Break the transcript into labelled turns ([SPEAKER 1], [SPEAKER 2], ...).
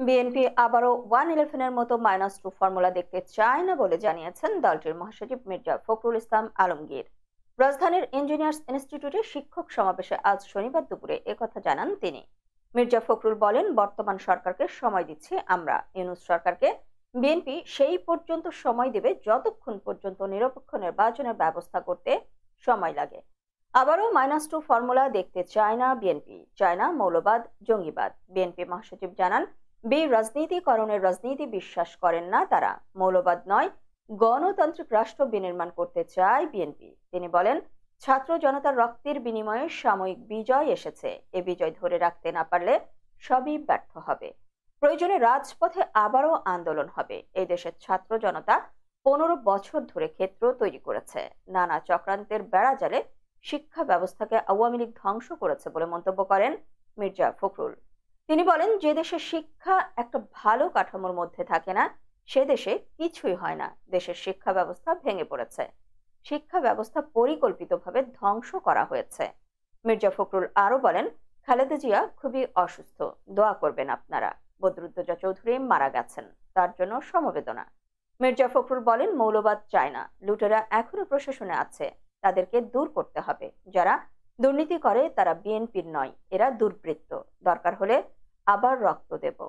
[SPEAKER 1] BNP আবারও 111-এর মতো -2 formula দেখতে চায় না বলে জানিয়েছেন দলটির মহাসচিব মির্জা ফখরুল ইসলাম আলমগীর। রাজধানীর ইঞ্জিনিয়ার্স ইনস্টিটিউটে শিক্ষক সমাবেশে আজ শনিবার দুপুরে একথা জানান তিনি। মির্জা ফখরুল বলেন, বর্তমান সরকারকে সময় দিচ্ছি আমরা, ইউনূস সরকারকে বিএনপি সেই পর্যন্ত সময় দেবে যতক্ষণ পর্যন্ত নিরপেক্ষ নির্বাচনের ব্যবস্থা করতে সময় লাগে। আবারও -2 ফর্মুলা দেখতে চায় না বিএনপি, চায় না মৌলবাদ জঙ্গিবাদ। বিএনপি মহাসচিব জানান, রাজনীতিকরণের রাজনীতি বিশ্বাস করেন না তারা, মৌলবাদ নয় গণতান্ত্রিক রাষ্ট্র বিনির্মাণ করতে চায় বিএনপি। তিনি বলেন, ছাত্র জনতার রক্তের বিনিময়ে সাময়িক বিজয় এসেছে, এ বিজয় ধরে রাখতে না পারলে সবই ব্যর্থ হবে। প্রয়োজনে রাজপথে আবারও আন্দোলন হবে। এই দেশের ছাত্র জনতা 15 বছর ধরে ক্ষেত্র তৈরি করেছে, নানা চক্রান্তের বেড়াজালে শিক্ষা ব্যবস্থাকে আওয়ামী লীগ ধ্বংস করেছে বলে মন্তব্য করেন মির্জা ফখরুল। তিনি বলেন, যে দেশে শিক্ষা একটা ভালো কাঠামোর মধ্যে থাকে না, সে দেশে কিছুই হয় না। দেশের শিক্ষা ব্যবস্থা ভেঙে পড়েছে, শিক্ষা ব্যবস্থা পরিকল্পিতভাবে ধ্বংস করা হয়েছে। মির্জা ফখরুল আরো বলেন, খালেদা জিয়া খুবই অসুস্থ, দোয়া করবেন আপনারা। বদরুদ্দোজা চৌধুরী মারা গেছেন, তার জন্য সমবেদনা। মির্জা ফখরুল বলেন, মৌলবাদ চায় না, লুটেরা এখনো প্রশাসনে আছে, তাদেরকে দূর করতে হবে। যারা দুর্নীতি করে তারা বিএনপির নয়, এরা দুর্বৃত্ত, দরকার হলে আবার রক্ত দেব।